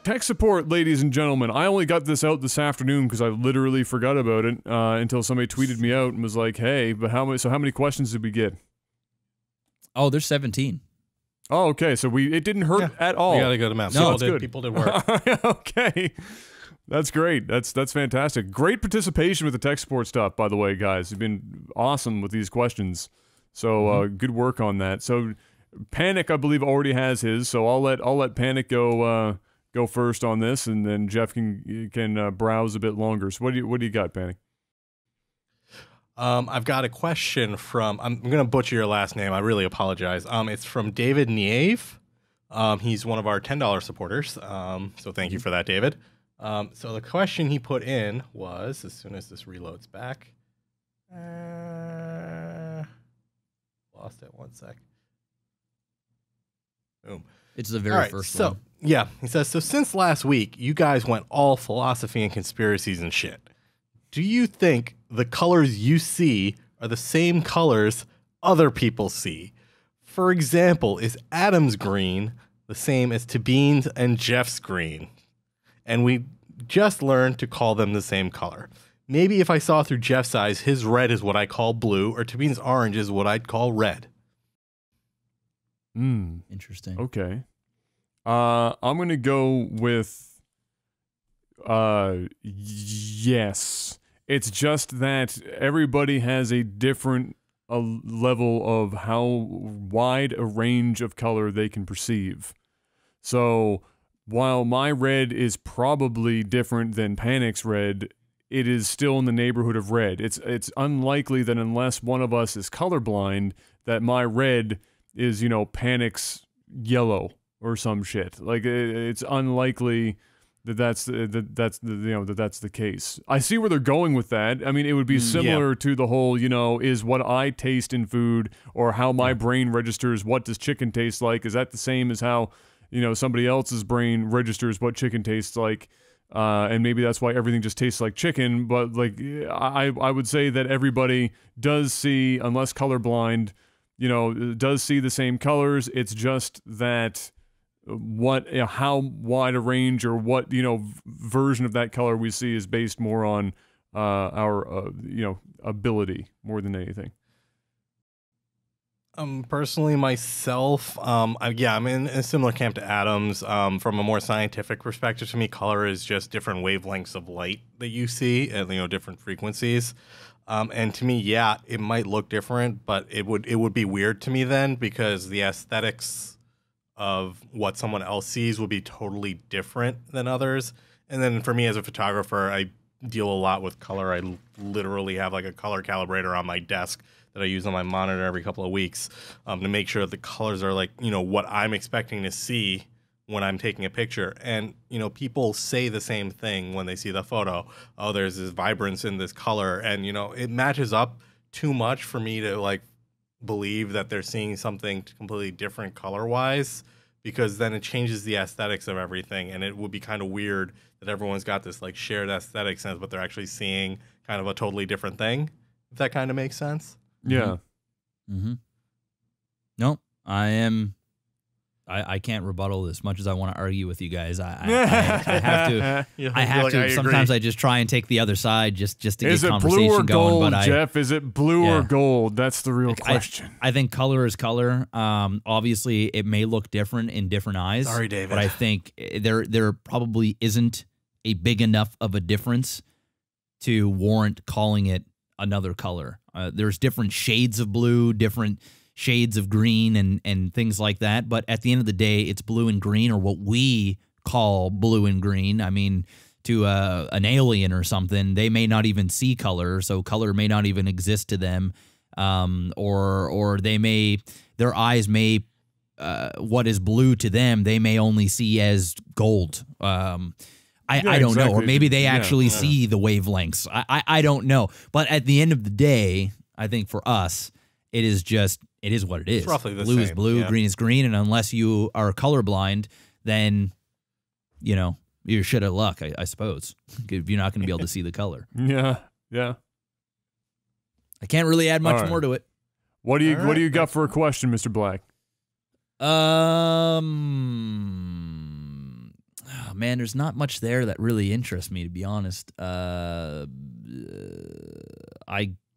tech support, ladies and gentlemen. I only got this out this afternoon because I literally forgot about it until somebody tweeted me out and was like, "Hey, but how many questions did we get?" Oh, there's 17. Oh, okay. So it didn't hurt at all. We got a good amount. No, People did work. Okay. That's great. That's fantastic. Great participation with the tech support stuff, by the way, guys. You've been awesome with these questions. So good work on that. So Panic, I believe, already has his. So I'll let Panic go first on this, and then Jeff can browse a bit longer. So what do you got, Panic? I've got a question from. I'm gonna butcher your last name. I really apologize. It's from David Nieve. He's one of our $10 supporters. So thank you for that, David. So the question he put in was, as soon as this reloads back, lost it 1 sec. Boom. It's the very first one. Yeah, he says, so since last week, you guys went all philosophy and conspiracies and shit. Do you think the colors you see are the same colors other people see? For example, is Adam's green the same as Tabin's and Jeff's green? And we just learned to call them the same color. Maybe if I saw through Jeff's eyes, his red is what I call blue, or Tabin's orange is what I'd call red. Interesting. Okay. I'm going to go with yes. It's just that everybody has a different level of how wide a range of color they can perceive. So while my red is probably different than Panic's red, it is still in the neighborhood of red. It's unlikely that unless one of us is colorblind, that my red is, Panic's yellow or some shit. Like it's unlikely that's the case. I see where they're going with that. I mean, it would be similar to the whole, is what I taste in food or how my brain registers what does chicken taste like. Is that the same as how somebody else's brain registers what chicken tastes like, and maybe that's why everything just tastes like chicken. But like, I would say that everybody does see, unless colorblind, does see the same colors. It's just that how wide a range or what version of that color we see is based more on our ability more than anything. Personally, myself, I'm in a similar camp to Adam's. From a more scientific perspective, to me, color is just different wavelengths of light that you see at different frequencies. And to me, it might look different, but it would be weird to me then, because the aesthetics of what someone else sees will be totally different than others. And then for me as a photographer, I deal a lot with color. I literally have like a color calibrator on my desk that I use on my monitor every couple of weeks to make sure that the colors are like, what I'm expecting to see when I'm taking a picture. And, people say the same thing when they see the photo. Oh, there's this vibrance in this color. And, it matches up too much for me to like believe that they're seeing something completely different color-wise, because then it changes the aesthetics of everything. And it would be kind of weird that everyone's got this like shared aesthetic sense, but they're actually seeing kind of a totally different thing, if that kind of makes sense. Yeah. No, I can't rebuttal as much as I want to argue with you guys. I have to. I have to. Sometimes I just try and take the other side just to get conversation going. Is it blue or gold, Jeff? Is it blue or gold? That's the real question. I think color is color. Obviously, it may look different in different eyes. Sorry, David. But I think there probably isn't a big enough of a difference to warrant calling it another color. There's different shades of blue, different shades of green and things like that. But at the end of the day, it's blue and green, or what we call blue and green. I mean, to an alien or something, they may not even see color, so color may not even exist to them. Or their eyes may, what is blue to them, they may only see as gold. I don't know. Or maybe they actually see the wavelengths. I don't know. But at the end of the day, I think for us, it is what it is. It's roughly the blue same. Is blue, green is green, and unless you are colorblind, then you're shit at luck, I suppose. You're not going to be able to see the color. Yeah. I can't really add much more to it. What do you got for a question, Mr. Black? man, there's not much there that really interests me, to be honest. I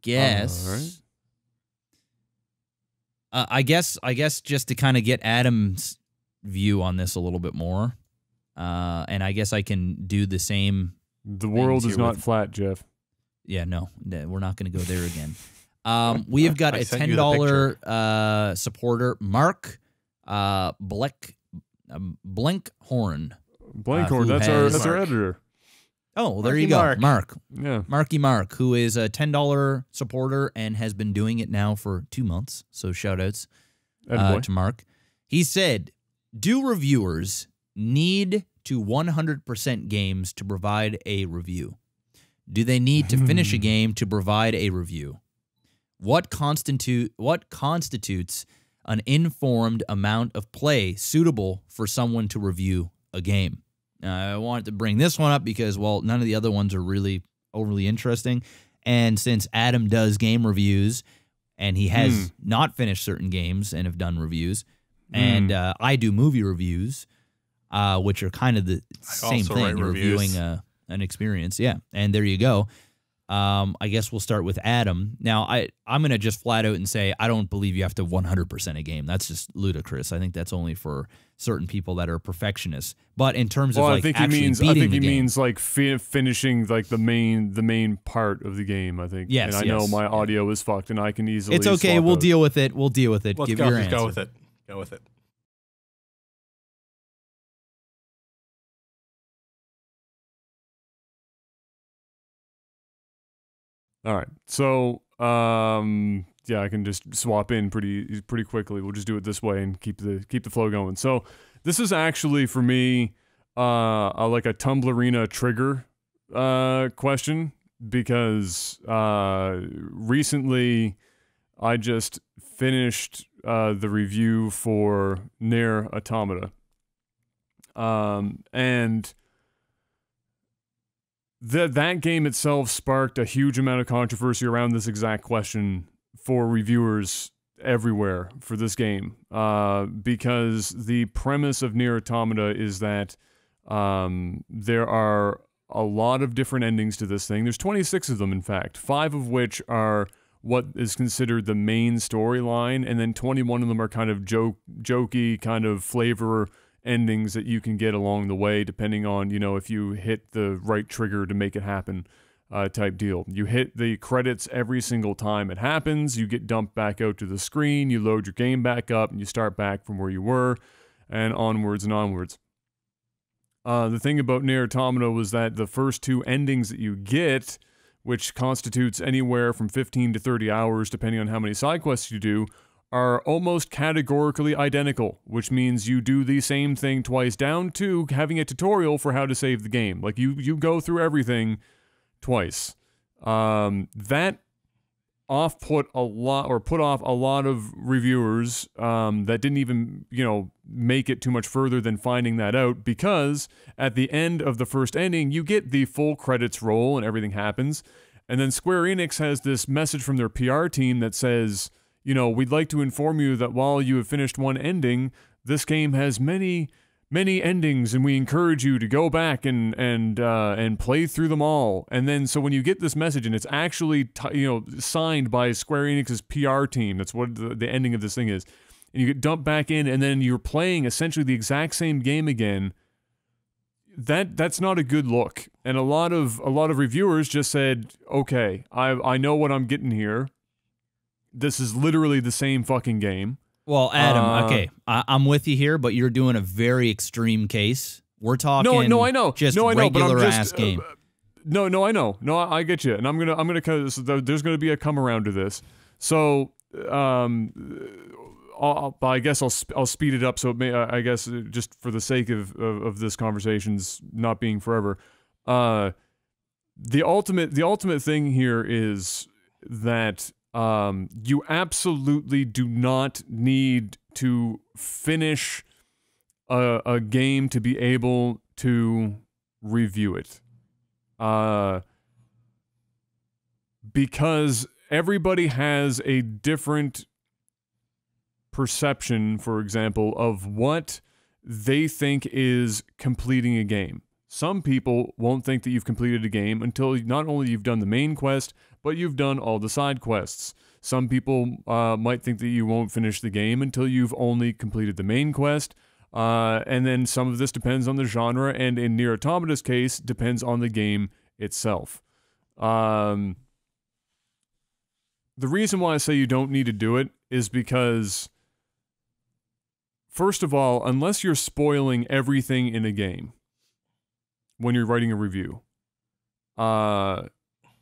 guess. I guess just to kind of get Adam's view on this a little bit more, and I guess I can do the same. The world is not flat, Jeff. Yeah, no, we're not going to go there again. We have got a $10 supporter, Mark Blankhorn. Blankhorn, that's our editor. Oh, well, there you go, Mark. Yeah, Mark, who is a $10 supporter and has been doing it now for 2 months. So shout-outs to Mark. He said, do reviewers need to 100% games to provide a review? Do they need to finish a game to provide a review? What constitutes an informed amount of play suitable for someone to review a game? I wanted to bring this one up because, well, none of the other ones are really overly interesting. And since Adam does game reviews, and he has not finished certain games and have done reviews, and I do movie reviews, which are kind of the same thing. You're reviewing an experience. Yeah, and there you go. I guess we'll start with Adam. Now, I'm going to just flat out and say I don't believe you have to 100% a game. That's just ludicrous. I think that's only for certain people that are perfectionists. But in terms of like actually beating the game, means like finishing like the main part of the game. I think. Yes, and I know my audio is fucked, and I can easily. It's okay. We'll deal with it. We'll deal with it. Let's Give go. your answer. Go with it. Go with it. All right. So, yeah, I can just swap in pretty quickly. We'll just do it this way and keep the flow going. So, this is actually for me like a Tumblerina trigger question because recently I just finished the review for Nier Automata. And that game itself sparked a huge amount of controversy around this exact question for reviewers everywhere for this game, because the premise of Nier Automata is that there are a lot of different endings to this thing. There's 26 of them, in fact, 5 of which are what is considered the main storyline, and then 21 of them are kind of jokey, kind of flavor endings that you can get along the way, depending on, if you hit the right trigger to make it happen, type deal. You hit the credits every single time it happens, you get dumped back out to the screen, you load your game back up, and you start back from where you were, and onwards and onwards. The thing about Nier Automata was that the first 2 endings that you get, which constitutes anywhere from 15 to 30 hours, depending on how many side quests you do, are almost categorically identical, which means you do the same thing twice, down to having a tutorial for how to save the game. Like, you go through everything twice. That put off a lot of reviewers that didn't even, make it too much further than finding that out, because at the end of the first ending, you get the full credits roll and everything happens, and then Square Enix has this message from their PR team that says, we'd like to inform you that while you have finished one ending, this game has many endings, and we encourage you to go back and play through them all. And then, so when you get this message, and it's actually signed by Square Enix's PR team, that's what the ending of this thing is, and you get dumped back in, and then you're playing essentially the exact same game again. That's not a good look. And a lot of reviewers just said, okay, I know what I'm getting here. This is literally the same fucking game. Well, Adam, okay, I'm with you here, but you're doing a very extreme case. We're talking I know. Just no, I know, regular but I'm ass game. No, I know. No, I get you. And I'm gonna there's gonna be a come around to this. So, I guess I'll speed it up. So I guess just for the sake of this conversation's not being forever, the ultimate thing here is that you absolutely do not need to finish a game to be able to review it. Because everybody has a different perception, for example, of what they think is completing a game. Some people won't think that you've completed a game until not only you've done the main quest, but you've done all the side quests. Some people might think that you won't finish the game until you've only completed the main quest. And then some of this depends on the genre, and in Nier Automata's case, depends on the game itself. The reason why I say you don't need to do it is because, first of all, unless you're spoiling everything in a game when you're writing a review,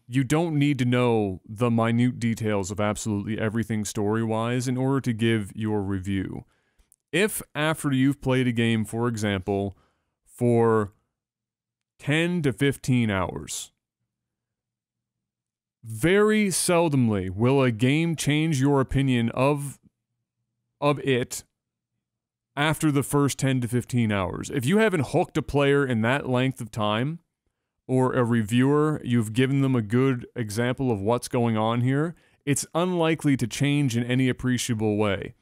you don't need to know the minute details of absolutely everything story-wise in order to give your review. If after you've played a game, for example, for 10 to 15 hours, very seldomly will a game change your opinion of it after the first 10 to 15 hours. If you haven't hooked a player in that length of time, or a reviewer, you've given them a good example of what's going on here, it's unlikely to change in any appreciable way.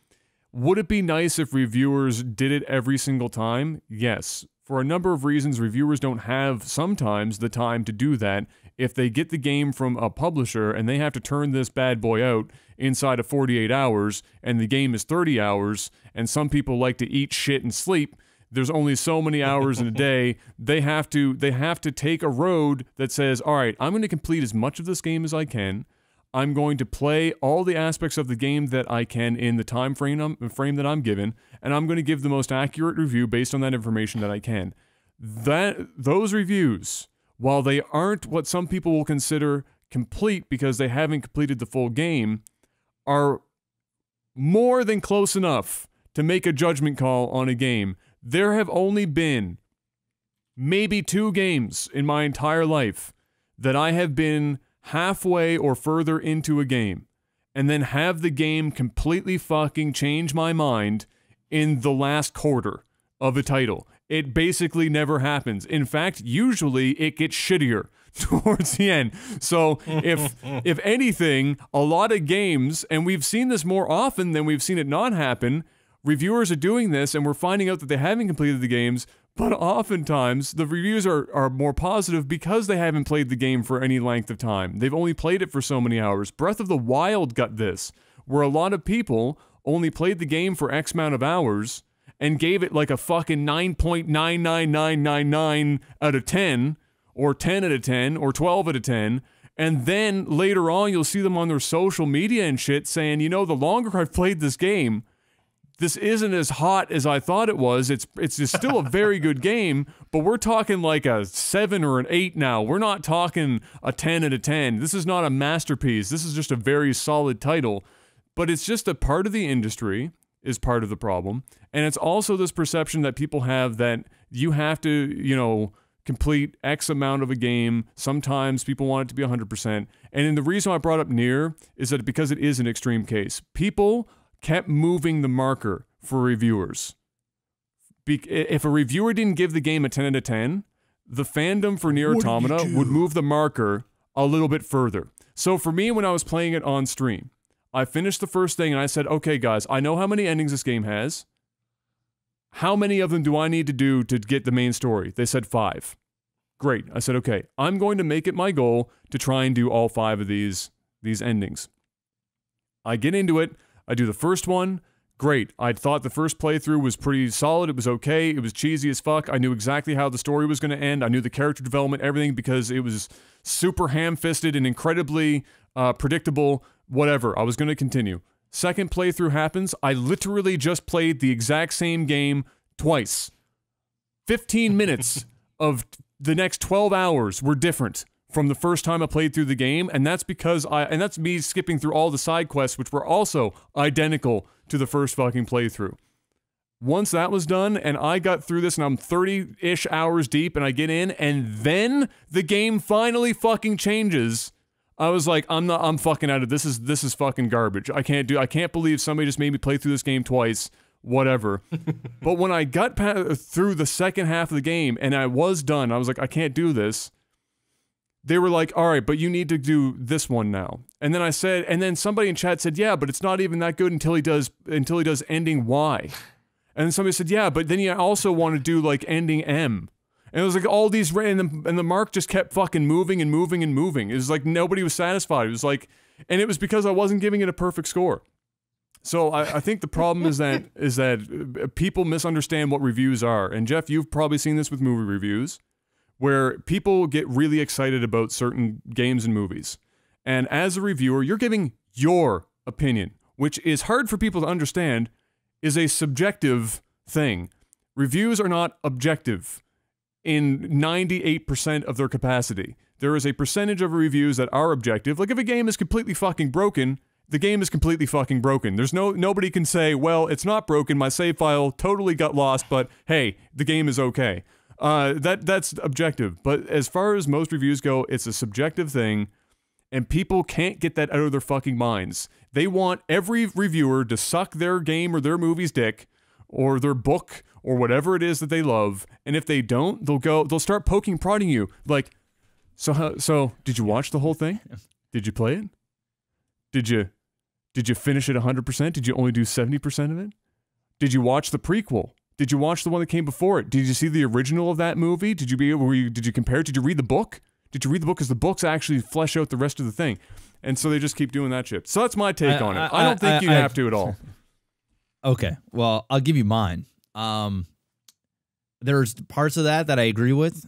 Would it be nice if reviewers did it every single time? Yes. For a number of reasons, reviewers don't have sometimes the time to do that. If they get the game from a publisher and they have to turn this bad boy out inside of 48 hours, and the game is 30 hours, and some people like to eat shit and sleep, there's only so many hours in a day. They have to take a road that says, all right, I'm going to complete as much of this game as I can. I'm going to play all the aspects of the game that I can in the time frame that I'm given, and I'm going to give the most accurate review based on that information that I can. Those reviews, while they aren't what some people will consider complete because they haven't completed the full game, are more than close enough to make a judgment call on a game. There have only been maybe 2 games in my entire life that I have been halfway or further into a game and then have the game completely fucking change my mind in the last quarter of a title. It basically never happens. In fact, usually it gets shittier towards the end. So if anything, a lot of games, and we've seen this more often than we've seen it not happen, reviewers are doing this and we're finding out that they haven't completed the games, but oftentimes the reviews are more positive because they haven't played the game for any length of time. They've only played it for so many hours. Breath of the Wild got this, where a lot of people only played the game for X amount of hours and gave it like a fucking 9.99999 out of 10, or 10 out of 10, or 12 out of 10, and then later on you'll see them on their social media and shit saying, you know, the longer I've played this game, this isn't as hot as I thought it was. It's just still a very good game, but we're talking like a 7 or an 8 now. We're not talking a 10 out of 10. This is not a masterpiece. This is just a very solid title, but it's just a part of the industry is part of the problem. And it's also this perception that people have that you have to, you know, complete X amount of a game. Sometimes people want it to be 100%. And the reason I brought up Nier is that because it is an extreme case. People kept moving the marker for reviewers. If a reviewer didn't give the game a 10 out of 10, the fandom for Nier Automata would move the marker a little bit further. So for me, when I was playing it on stream, I finished the first thing and I said, okay guys, I know how many endings this game has. How many of them do I need to do to get the main story? They said 5. Great. I said, okay, I'm going to make it my goal to try and do all 5 of these endings. I get into it. I do the first one. Great. I thought the first playthrough was pretty solid. It was okay. It was cheesy as fuck. I knew exactly how the story was going to end. I knew the character development, everything, because it was super ham-fisted and incredibly predictable. Whatever. I was going to continue. Second playthrough happens. I literally just played the exact same game twice. 15 minutes of the next 12 hours were different from the first time I played through the game, and that's because and that's me skipping through all the side quests, which were also identical to the first fucking playthrough. Once that was done, and I got through this, and I'm 30-ish hours deep, and I get in, and then the game finally fucking changes. I was like, I'm fucking out of this. This is fucking garbage. I can't believe somebody just made me play through this game twice. Whatever. But when I got through the second half of the game, and I was done, I was like, I can't do this. They were like, all right, but you need to do this one now. And then I said, and then somebody in chat said, yeah, but it's not even that good until he does ending Y. And then somebody said, yeah, but then you also want to do like ending M. And it was like all these, and the mark just kept fucking moving and moving and moving. It was like nobody was satisfied. It was like, and it was because I wasn't giving it a perfect score. So I think the problem is that people misunderstand what reviews are. And Jeff, you've probably seen this with movie reviews, where people get really excited about certain games and movies. And as a reviewer, you're giving your opinion, which is hard for people to understand, is a subjective thing. Reviews are not objective in 98% of their capacity. There is a percentage of reviews that are objective. Like if a game is completely fucking broken, the game is completely fucking broken. There's nobody can say, well, it's not broken, my save file totally got lost, but hey, the game is okay. That's objective. But as far as most reviews go, it's a subjective thing, and people can't get that out of their fucking minds. They want every reviewer to suck their game or their movie's dick, or their book, or whatever it is that they love, and if they don't, they'll start poking, prodding you, like, so did you watch the whole thing? Did you play it? Did you finish it 100%? Did you only do 70% of it? Did you watch the prequel? Did you watch the one that came before it? Did you see the original of that movie? Did you compare it? Did you read the book? Did you read the book? Because the books actually flesh out the rest of the thing. And so they just keep doing that shit. So that's my take on it. I don't think you have to at all. Okay, well, I'll give you mine. There's parts of that I agree with,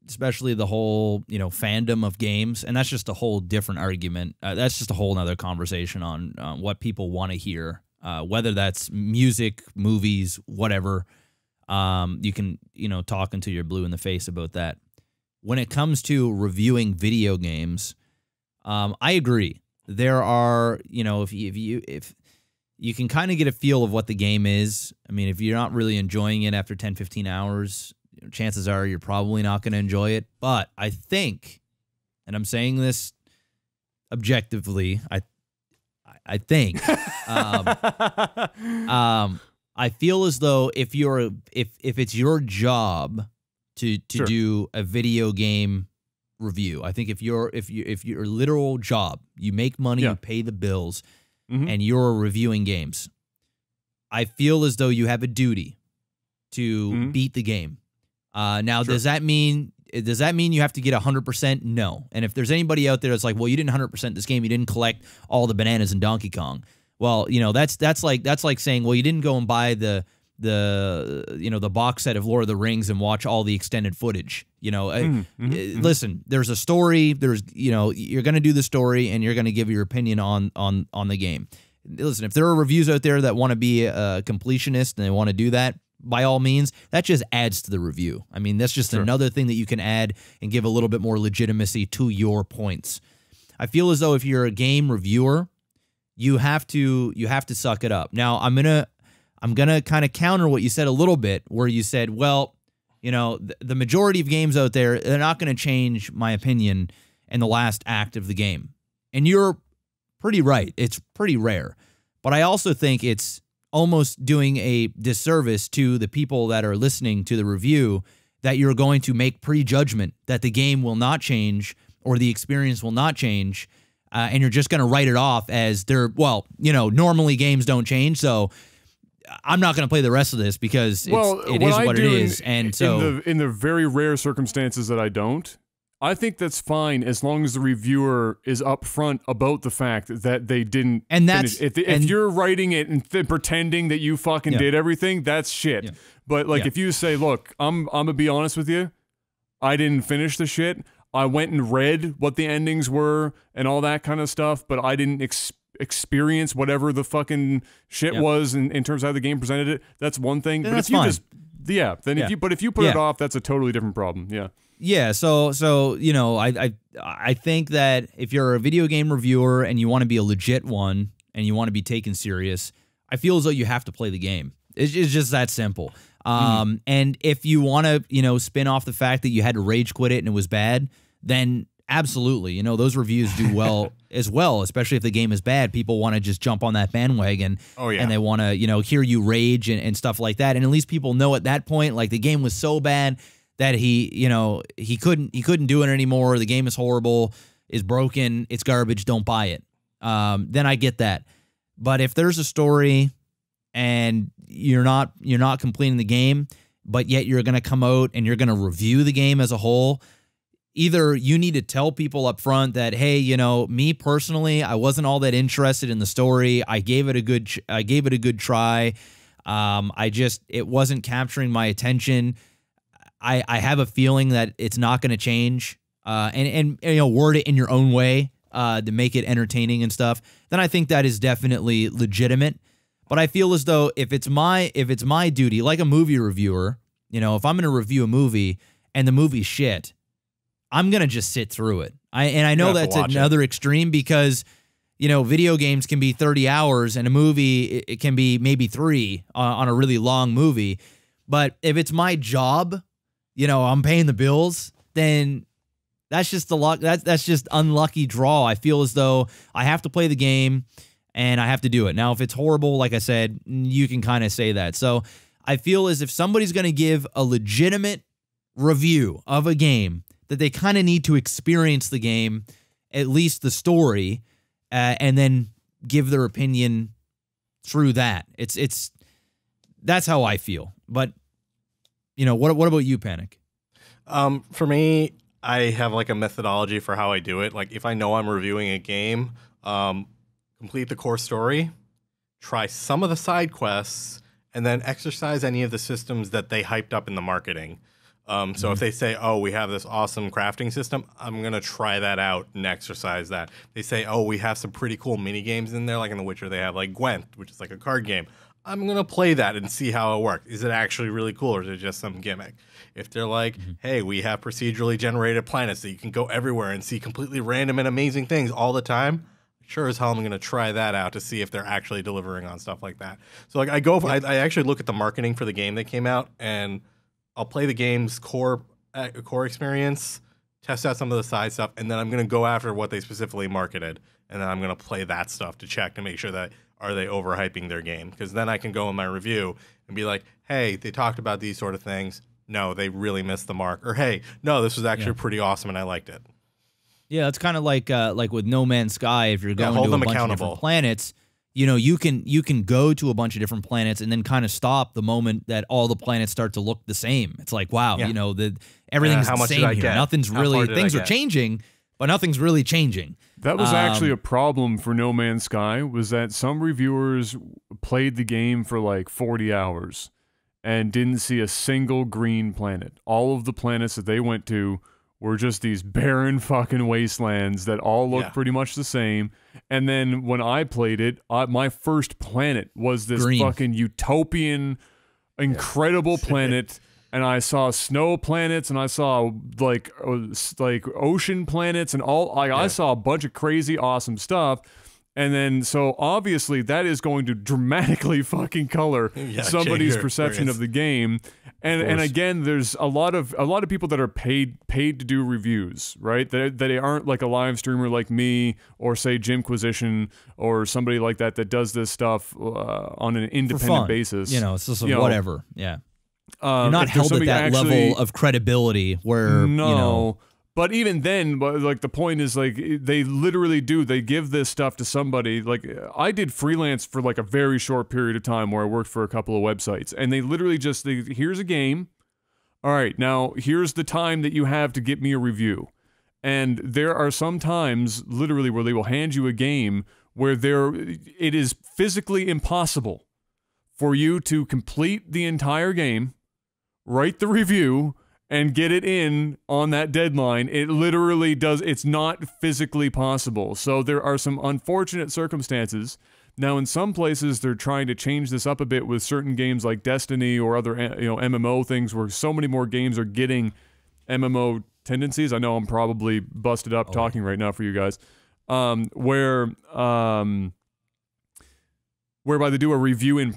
especially the whole, fandom of games, and that's just a whole different argument. That's just a whole nother conversation on what people want to hear, whether that's music, movies, whatever. You can, talk until you're blue in the face about that. When it comes to reviewing video games, I agree. There are, if you can kind of get a feel of what the game is. I mean, if you're not really enjoying it after 10, 15 hours, chances are you're probably not going to enjoy it. But I think, and I'm saying this objectively, I think, I feel as though if it's your job to Sure. do a video game review, I think if your literal job, you make money, you pay the bills, and you're reviewing games, I feel as though you have a duty to beat the game. Now, Sure. does that mean you have to get 100%? No. And if there's anybody out there that's like, well, you didn't 100% this game, you didn't collect all the bananas in Donkey Kong. Well, that's like saying, well, you didn't go and buy the box set of Lord of the Rings and watch all the extended footage. Listen, there's a story. There's you're going to do the story and you're going to give your opinion on the game. Listen, if there are reviews out there that want to be a completionist and they want to do that, by all means, that just adds to the review. I mean, that's just another thing that you can add and give a little bit more legitimacy to your points. I feel as though if you're a game reviewer, you have to suck it up. Now, I'm gonna kind of counter what you said a little bit, where you said, well, the majority of games out there, they're not going to change my opinion in the last act of the game. And you're pretty right. It's pretty rare. But I also think it's almost doing a disservice to the people that are listening to the review that you're going to make prejudgment that the game will not change or the experience will not change, and you're just going to write it off as normally games don't change, so I'm not going to play the rest of this because it is what it is. And so in the very rare circumstances that I don't, I think that's fine as long as the reviewer is upfront about the fact that they didn't finish. If you're writing it and pretending that you fucking did everything, that's shit. Yeah. But if you say, look, I'm gonna be honest with you, I didn't finish the shit. I went and read what the endings were and all that kind of stuff, but I didn't experience whatever the fucking shit was in terms of how the game presented it. That's one thing. Then but that's if you fine. if you put it off, that's a totally different problem. Yeah. Yeah, so I think that if you're a video game reviewer and you want to be a legit one and you want to be taken serious, I feel as though you have to play the game. It's just that simple. And if you want to, spin off the fact that you had to rage quit it and it was bad, then absolutely, those reviews do well as well, especially if the game is bad. People want to just jump on that bandwagon and they want to, hear you rage and stuff like that. And at least people know at that point, like the game was so bad that he couldn't do it anymore. The game is horrible, is broken, it's garbage, don't buy it. Then I get that. But if there's a story and you're not completing the game, but yet you're going to come out and you're going to review the game as a whole. Either you need to tell people up front that, hey, you know, me personally, I wasn't all that interested in the story. I gave it a good try. It wasn't capturing my attention. I have a feeling that it's not going to change. And you know, word it in your own way to make it entertaining and stuff. Then I think that is definitely legitimate. But I feel as though if it's my duty, like a movie reviewer, you know, if I'm going to review a movie and the movie's shit, I'm going to just sit through it. I know that's another extreme because, you know, video games can be 30 hours and a movie, it can be maybe 3 on a really long movie. But if it's my job, you know, I'm paying the bills, then that's just the luck. That's just unlucky draw. I feel as though I have to play the game and I have to do it. Now, if it's horrible, like I said, you can kind of say that. So I feel as if somebody's going to give a legitimate review of a game, that they kind of need to experience the game, at least the story, and then give their opinion through that. That's how I feel. But, you know, what about you, Panic? For me, I have like a methodology for how I do it. Like if I know I'm reviewing a game, complete the core story, try some of the side quests, and then exercise any of the systems that they hyped up in the marketing. So if they say, oh, we have this awesome crafting system, I'm going to try that out and exercise that. They say, oh, we have some pretty cool mini games in there, like in The Witcher, they have like Gwent, which is like a card game. I'm going to play that and see how it works. Is it actually really cool or is it just some gimmick? If they're like, hey, we have procedurally generated planets that you can go everywhere and see completely random and amazing things all the time, sure as hell I'm going to try that out to see if they're actually delivering on stuff like that. So like I actually look at the marketing for the game that came out, and I'll play the game's core experience, test out some of the side stuff, and then I'm going to go after what they specifically marketed, and then I'm going to play that stuff to check to make sure that are they overhyping their game, because then I can go in my review and be like, hey, they talked about these sort of things. No, they really missed the mark. Or hey, no, this was actually pretty awesome and I liked it. Yeah, it's kind of like with No Man's Sky. If you're going to a bunch of different planets, you know, you can go to a bunch of different planets and then kind of stop the moment that all the planets start to look the same. It's like, wow, you know, everything's the same here. Nothing's really, things are changing, but nothing's really changing. That was actually a problem for No Man's Sky, was that some reviewers played the game for like 40 hours and didn't see a single green planet. All of the planets that they went to were just these barren fucking wastelands that all looked pretty much the same. And then when I played it, my first planet was this fucking utopian, incredible planet. And I saw snow planets, and I saw like ocean planets, and all. I saw a bunch of crazy, awesome stuff. And then, so obviously, that is going to dramatically fucking color somebody's perception of the game. And again, there's a lot of people that are paid to do reviews, right? That they aren't like a live streamer like me, or say Jimquisition, or somebody like that does this stuff on an independent basis. You know, it's just whatever. Yeah. You're not held at that level of credibility where, you know. But even then, like, the point is, like, they literally do. They give this stuff to somebody. Like, I did freelance for, like, a very short period of time where I worked for a couple of websites. And they literally just, here's a game. All right, now, here's the time that you have to get me a review. And there are some times, literally, where they will hand you a game where it is physically impossible for you to complete the entire game, write the review, and get it in on that deadline. It literally does. It's not physically possible. So there are some unfortunate circumstances. Now, in some places, they're trying to change this up a bit with certain games like Destiny or other, MMO things, where so many more games are getting MMO tendencies. I know I'm probably busted up talking right now for you guys. Whereby they do a review in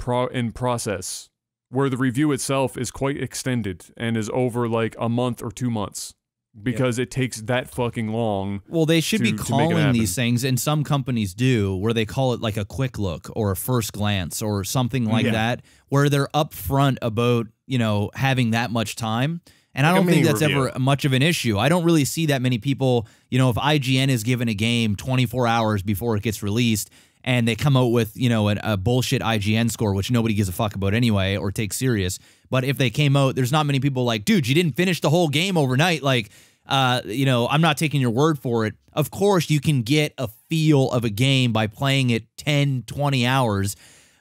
process, where the review itself is quite extended and is over like a month or 2 months, because it takes that fucking long. Well, they should be calling these things, and some companies do, where they call it like a quick look or a first glance or something like that, where they're upfront about, you know, having that much time. And I don't think that's ever much of an issue. I don't really see that many people, you know, if IGN is given a game 24 hours before it gets released, and they come out with, you know, a bullshit IGN score, which nobody gives a fuck about anyway or takes serious. But if they came out, there's not many people like, dude, you didn't finish the whole game overnight. Like, you know, I'm not taking your word for it. Of course, you can get a feel of a game by playing it 10, 20 hours,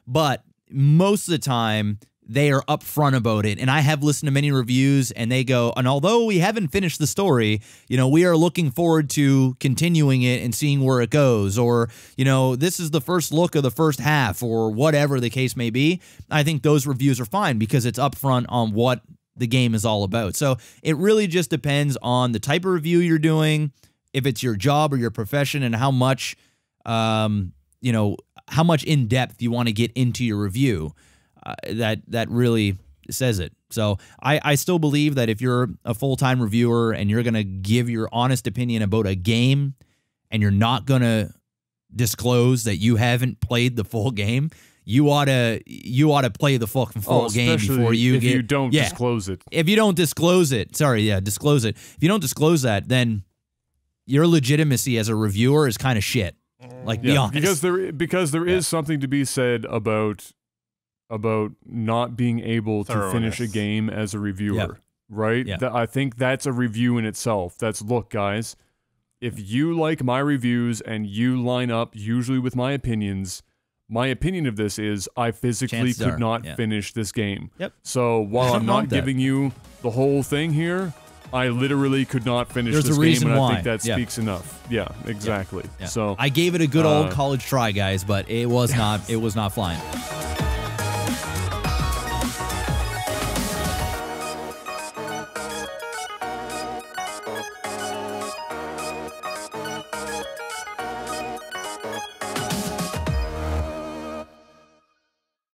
but most of the time, they are upfront about it. And I have listened to many reviews, and they go, and although we haven't finished the story, you know, we are looking forward to continuing it and seeing where it goes. Or, you know, this is the first look of the first half, or whatever the case may be. I think those reviews are fine because it's upfront on what the game is all about. So it really just depends on the type of review you're doing, if it's your job or your profession, and how much, you know, how much in depth you want to get into your review. That really says it. So I still believe that if you're a full-time reviewer and you're going to give your honest opinion about a game and you're not going to disclose that you haven't played the full game, you ought to play the fucking full game before you if you don't disclose it. If you don't disclose it, disclose it. If you don't disclose that, then your legitimacy as a reviewer is kind of shit. Like, be honest. Because there is something to be said about not being able to finish a game as a reviewer, right? Yeah. I think that's a review in itself. That's, look, guys, if you like my reviews and you line up usually with my opinions, my opinion of this is I physically could not finish this game. Yep. So while I'm not giving you the whole thing here, I literally could not finish this game, and I think that speaks enough. Yeah, exactly. Yeah. So I gave it a good old college try, guys, but it was not flying.